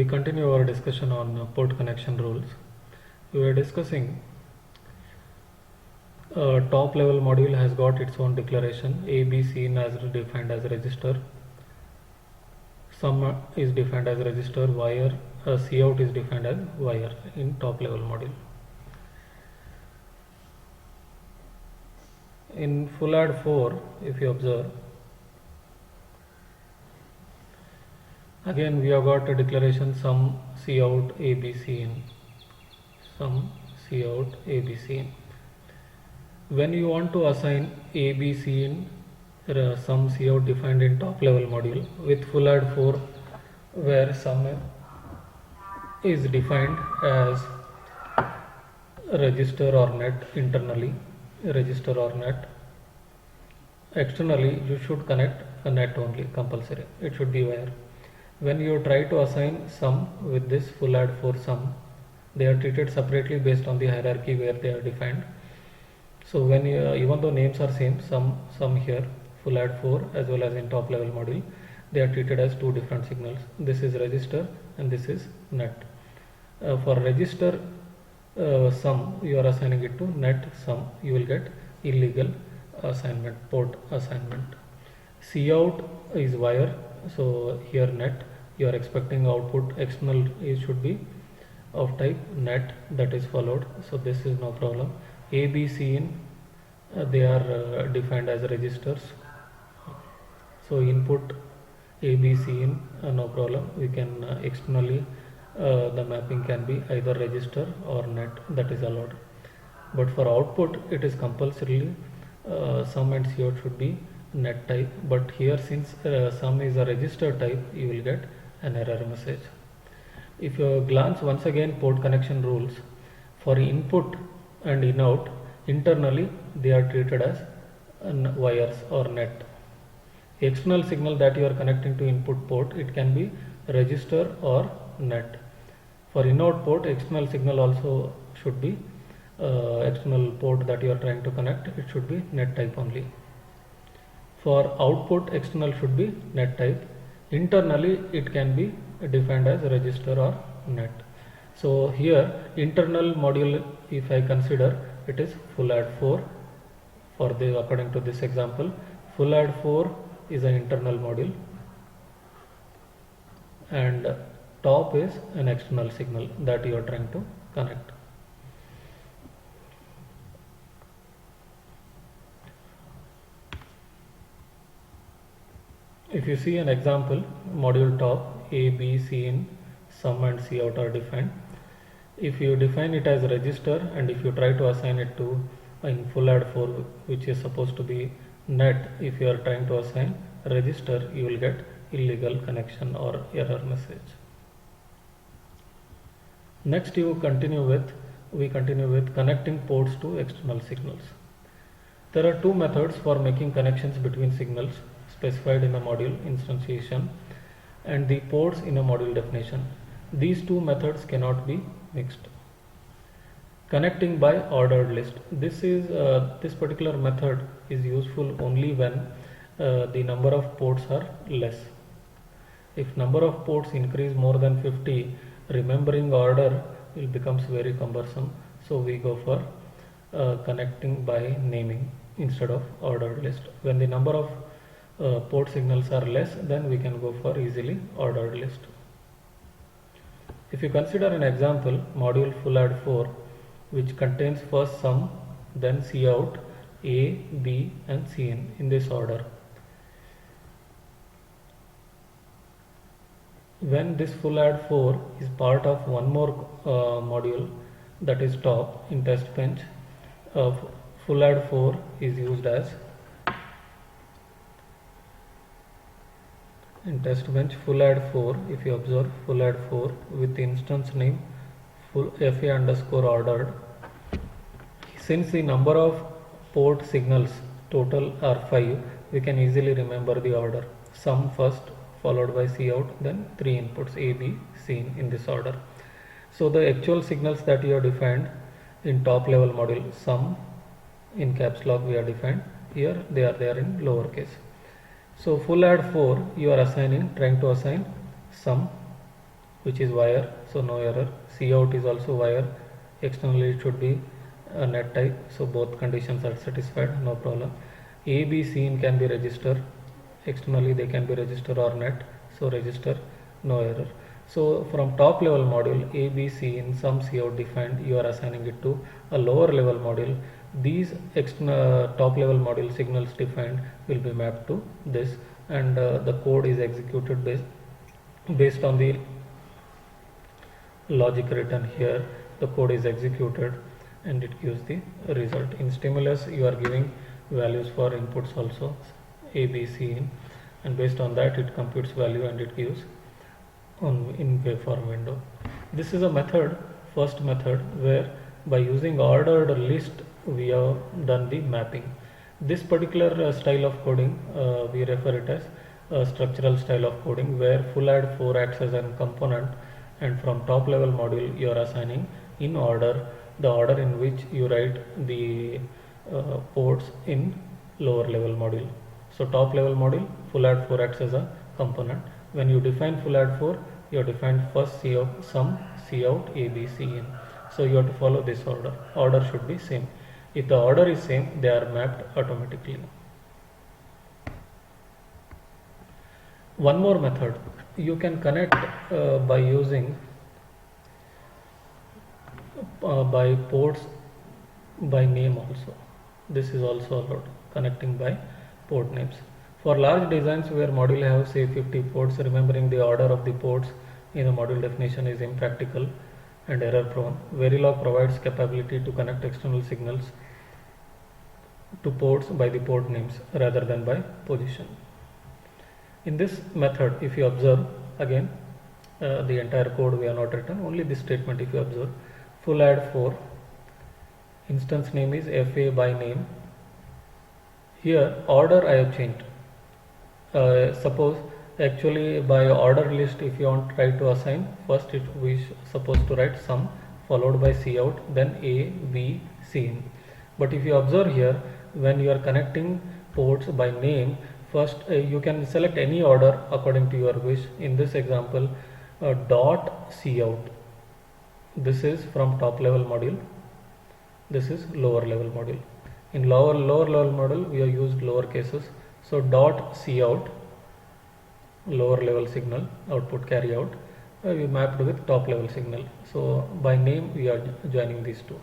continue our discussion on port connection rules. We were discussing top level module has got its own declaration. A, B, C in as defined as register. Sum is defined as register. Wire, C out is defined as wire in top level module. In full add 4, if you observe, again we have got a declaration sum C out A, B, C in. Sum C out A, B, C in. When you want to assign A, B, C in sum C out defined in top level module with full add 4, where sum is defined as register or net internally, register or net. Externally you should connect a net only, compulsory, it should be wire. When you try to assign sum with this full add 4 sum, they are treated separately based on the hierarchy where they are defined. So when even though names are same, sum here full add 4 as well as in top level module, they are treated as two different signals. This is register and this is net. For register sum, you are assigning it to net sum, you will get illegal assignment, port assignment. C out is wire, so here net, you are expecting output external should be of type net, that is followed, so this is no problem. A, B, C in they are defined as registers, so input A, B, C in no problem, we can externally the mapping can be either register or net, that is allowed. But for output it is compulsorily sum and C out should be net type, but here since sum is a register type, you will get an error message. If you glance once again port connection rules, for input and in out, internally they are treated as wires or net. External signal that you are connecting to input port, it can be register or net. For in out port, external signal also should be external port that you are trying to connect, it should be net type only. For output, external should be net type. Internally it can be defined as register or net. So here internal module, if I consider, it is full add 4 for the, according to this example, full add 4 is an internal module and top is an external signal that you are trying to connect. If you see an example, module top, A, B, C in, sum and C out are defined. If you define it as register and if you try to assign it to in full add 4, which is supposed to be net, if you are trying to assign register, you will get illegal connection or error message. Next we continue with connecting ports to external signals. There are two methods for making connections between signals specified in a module instantiation and the ports in a module definition. These two methods cannot be mixed. Connecting by ordered list. This particular method is useful only when the number of ports are less. If number of ports increase more than 50, remembering order will becomes very cumbersome. So we go for connecting by naming instead of ordered list. When the number of port signals are less, then we can go for easily ordered list. If you consider an example, module full add 4, which contains first sum, then C out, A, B and C in this order. When this full add 4 is part of one more module, that is top, in test bench, full add 4 is used as in test bench full add 4. If you observe full add 4 with instance name full FA underscore ordered, since the number of port signals total are 5, we can easily remember the order. Sum first followed by C out, then 3 inputs A, B, C in this order. So the actual signals that you have defined in top level module, sum in caps lock we are defined, here they are there in lowercase. So full add 4 you are assigning, trying to assign sum which is wire, so no error. Cout is also wire, externally it should be a net type, so both conditions are satisfied, no problem. A, B, C in can be register, externally they can be register or net, so register, no error. So from top level module A, B, C in some Cout defined, you are assigning it to a lower level module. These top level module signals defined will be mapped to this, and the code is executed based on the logic written here. The code is executed and it gives the result. In stimulus you are giving values for inputs also, A, B, C in, and based on that it computes value and it gives in waveform window. This is a method, first method, where by using ordered list we have done the mapping. This particular style of coding we refer it as a structural style of coding, where full add 4 acts as a component, and from top level module you are assigning in order, the order in which you write the ports in lower level module. So top level module, full add 4 acts as a component. When you define full add 4, you have defined first Cout, sum, Cout, A, B, C in. So you have to follow this order. Order should be same. If the order is same, they are mapped automatically. One more method, you can connect by using by ports by name also. This is also allowed, connecting by port names. For large designs where module have say 50 ports, remembering the order of the ports in the module definition is impractical and error prone. Verilog provides capability to connect external signals to ports by the port names rather than by position. In this method, if you observe again, the entire code we have not written, only this statement if you observe, full add 4, instance name is FA by name. Here order I have changed. Suppose actually by order list, if you want to try to assign, first we supposed to write sum followed by Cout, then A, B, C in. But if you observe here, when you are connecting ports by name, first you can select any order according to your wish. In this example, dot Cout, this is from top level module, this is lower level module. In lower level module we have used lower cases, so dot Cout, lower level signal output carry out, we mapped with top level signal, so by name we are joining these two,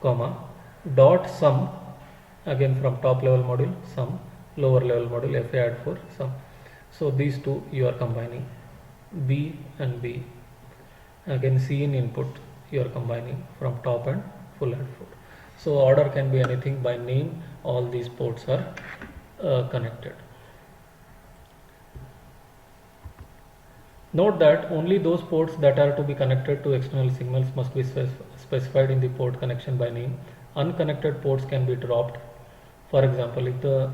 comma, dot sum, again from top level module sum, lower level module FA add 4 sum. So these two you are combining, B and B. Again C in input you are combining from top and full add 4. So order can be anything, by name all these ports are connected. Note that only those ports that are to be connected to external signals must be specified in the port connection by name. Unconnected ports can be dropped. For example, if the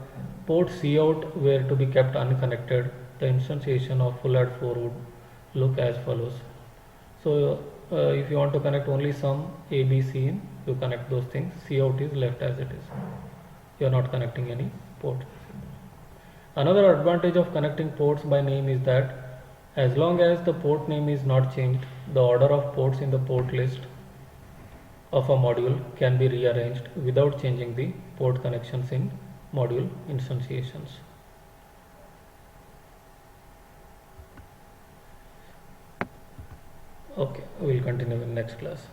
port Cout were to be kept unconnected, the instantiation of full add 4 would look as follows. So if you want to connect only some A, B, C in, you connect those things. Cout is left as it is. You are not connecting any port. Another advantage of connecting ports by name is that as long as the port name is not changed, the order of ports in the port list of a module can be rearranged without changing the port connections in module instantiations. Okay, we will continue in next class.